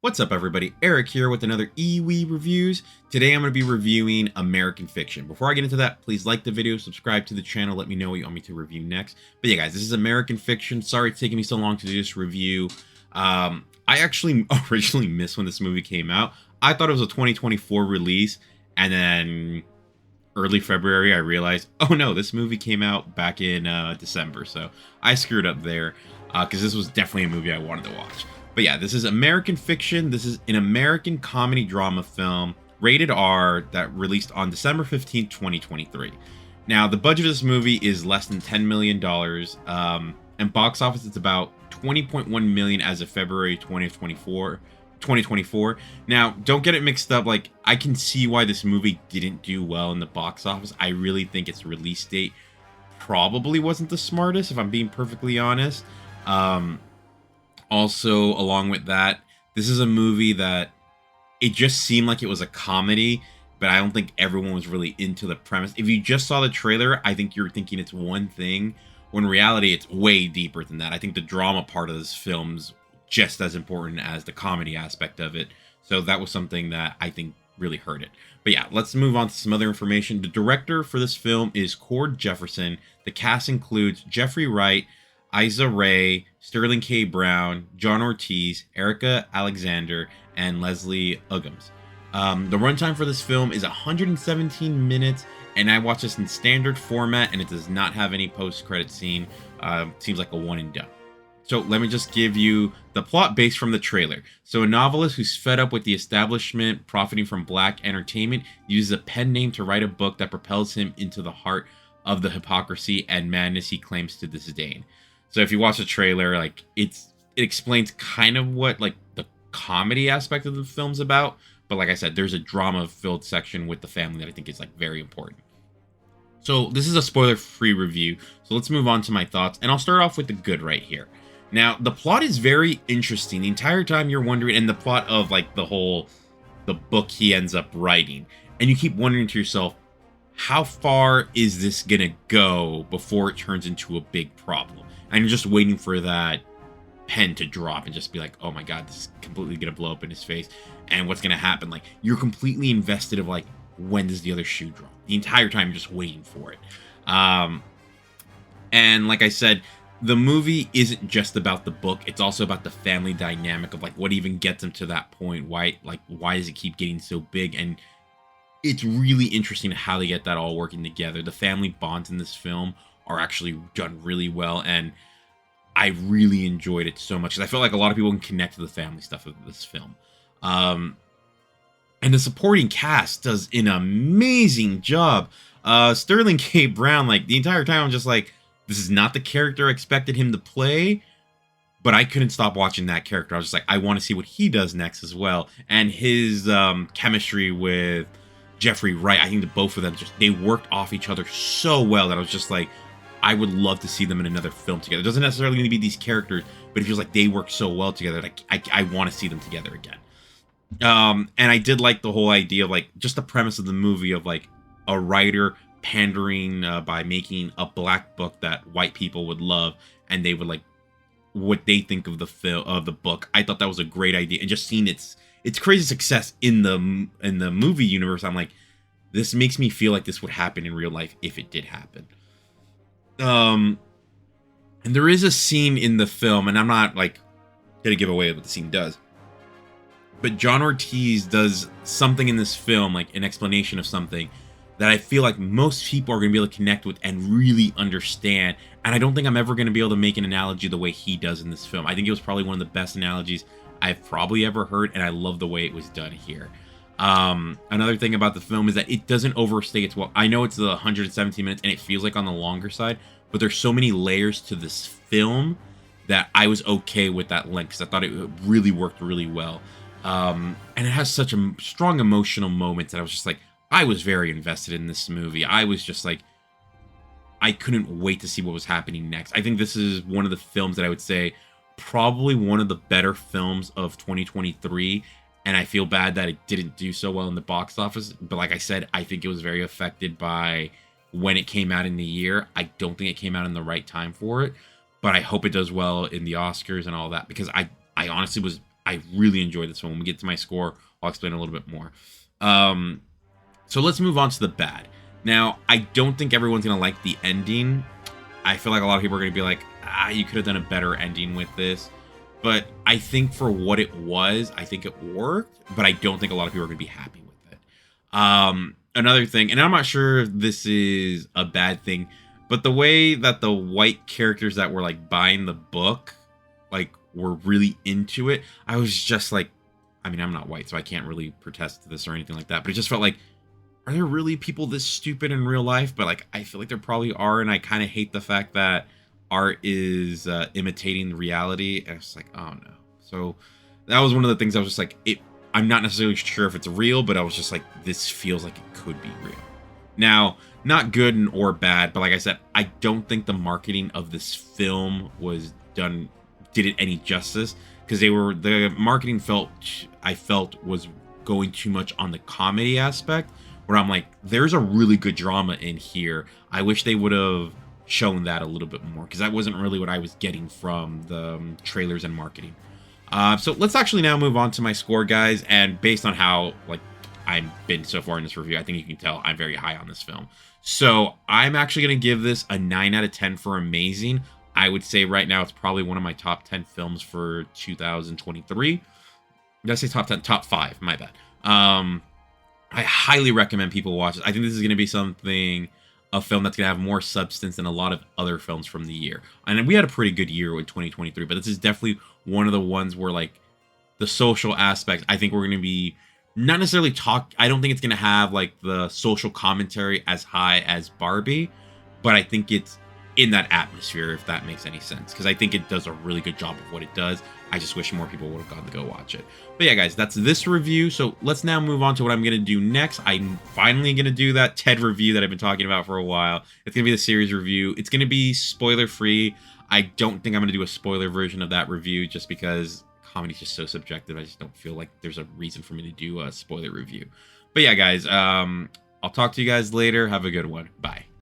What's up, everybody? Eric here with another EWE Reviews. Today I'm going to be reviewing American Fiction. Before I get into that, please like the video, subscribe to the channel, let me know what you want me to review next. But yeah, guys, this is American Fiction. Sorry it's taking me so long to do this review. I actually originally missed when this movie came out. I thought it was a 2024 release, and then early February I realized, oh no, this movie came out back in December. So I screwed up there because this was definitely a movie I wanted to watch. But yeah, this is American Fiction. This is an American comedy drama film, rated R, that released on December 15th, 2023. Now, the budget of this movie is less than $10 million, and box office it's about $20.1 million as of February 2024. Now, don't get it mixed up. Like, I can see why this movie didn't do well in the box office. I really think its release date probably wasn't the smartest, if I'm being perfectly honest. Also, along with that, this is a movie that it just seemed like it was a comedy, but I don't think everyone was really into the premise. If you just saw the trailer, I think you're thinking it's one thing, when in reality, it's way deeper than that. I think the drama part of this film's just as important as the comedy aspect of it. So that was something that I think really hurt it. But yeah, let's move on to some other information. The director for this film is Cord Jefferson. The cast includes Jeffrey Wright, Issa Rae, Sterling K. Brown, John Ortiz, Erica Alexander, and Leslie Uggams. The runtime for this film is 117 minutes, and I watched this in standard format, and it does not have any post-credit scene. Seems like a one and done. So let me just give you the plot based from the trailer. So a novelist who's fed up with the establishment profiting from black entertainment uses a pen name to write a book that propels him into the heart of the hypocrisy and madness he claims to disdain. So if you watch the trailer, like it explains kind of what like the comedy aspect of the film's about. But like I said, there's a drama-filled section with the family that I think is like very important. So this is a spoiler-free review. So let's move on to my thoughts, and I'll start off with the good right here. Now, the plot is very interesting. The entire time you're wondering, and the plot of like the book he ends up writing, and you keep wondering to yourself, how far is this gonna go before it turns into a big problem? And you're just waiting for that pen to drop and just be like, oh my god, this is completely gonna blow up in his face, and what's gonna happen? Like, you're completely invested of like, when does the other shoe drop? The entire time you're just waiting for it. And like I said, the movie isn't just about the book, it's also about the family dynamic of like what even gets them to that point. Why does it keep getting so big? And it's really interesting how they get that all working together. The family bonds in this film are actually done really well, and I really enjoyed it so much because I feel like a lot of people can connect to the family stuff of this film. And the supporting cast does an amazing job. Sterling K. Brown, like the entire time I'm just like, this is not the character I expected him to play, but I couldn't stop watching that character. I was just like, I want to see what he does next as well. And his chemistry with Jeffrey Wright, I think that both of them they worked off each other so well that I was just like, I would love to see them in another film together. It doesn't necessarily need to be these characters, but it feels like they work so well together that I want to see them together again. And I did like the whole idea of like just the premise of the movie of like a writer pandering by making a black book that white people would love, and they would like what they think of the book. I thought that was a great idea, and just seeing its crazy success in the movie universe, I'm like, this makes me feel like this would happen in real life if it did happen. And there is a scene in the film, and I'm not like gonna give away what the scene does, but John Ortiz does something in this film, like an explanation of something that I feel like most people are gonna be able to connect with and really understand. And I don't think I'm ever gonna be able to make an analogy the way he does in this film. I think it was probably one of the best analogies I've probably ever heard, and I love the way it was done here. Another thing about the film is that it doesn't overstay its well. I know it's the 117 minutes and it feels like on the longer side, but there's so many layers to this film that I was okay with that length because I thought it really worked really well. And it has such a strong emotional moments that I was just like, I was very invested in this movie. I was just like, I couldn't wait to see what was happening next. I think this is one of the films that I would say probably one of the better films of 2023. And I feel bad that it didn't do so well in the box office. But like I said, I think it was very affected by when it came out in the year. I don't think it came out in the right time for it. But I hope it does well in the Oscars and all that. Because I honestly was I really enjoyed this one. When we get to my score, I'll explain a little bit more. Um, so let's move on to the bad. Now, I don't think everyone's going to like the ending. I feel like a lot of people are going to be like, you could have done a better ending with this. But I think for what it was, I think it worked. But I don't think a lot of people are going to be happy with it. Another thing, and I'm not sure if this is a bad thing, but the way that the white characters that were like buying the book, like were really into it, I was just like, I mean, I'm not white, so I can't really protest this or anything like that. But it just felt like, are there really people this stupid in real life? But like, I feel like there probably are, and I kind of hate the fact that art is imitating reality. And it's like, oh no. So that was one of the things I was just like, I'm not necessarily sure if it's real, but I was just like, this feels like it could be real. Now, not good or bad, but like I said, I don't think the marketing of this film did it any justice, because the marketing I felt was going too much on the comedy aspect, where I'm like, there's a really good drama in here. I wish they would have shown that a little bit more, because that wasn't really what I was getting from the trailers and marketing. So let's actually now move on to my score, guys. And based on how like I've been so far in this review, I think you can tell I'm very high on this film. So I'm actually going to give this a 9 out of 10 for amazing. I would say right now it's probably one of my top 10 films for 2023. Did I say top 10? Top 5, my bad. I highly recommend people watch it. I think this is going to be a film that's going to have more substance than a lot of other films from the year. And we had a pretty good year with 2023, but this is definitely one of the ones where like the social aspect, I think we're going to be not necessarily I don't think it's going to have like the social commentary as high as Barbie, but I think it's in that atmosphere, if that makes any sense, because I think it does a really good job of what it does. I just wish more people would have gone to go watch it. But yeah, guys, that's this review. So let's now move on to what I'm going to do next. I'm finally going to do that TED review that I've been talking about for a while. It's going to be the series review. It's going to be spoiler free. I don't think I'm going to do a spoiler version of that review, just because comedy's just so subjective. I just don't feel like there's a reason for me to do a spoiler review. But yeah, guys, I'll talk to you guys later. Have a good one. Bye.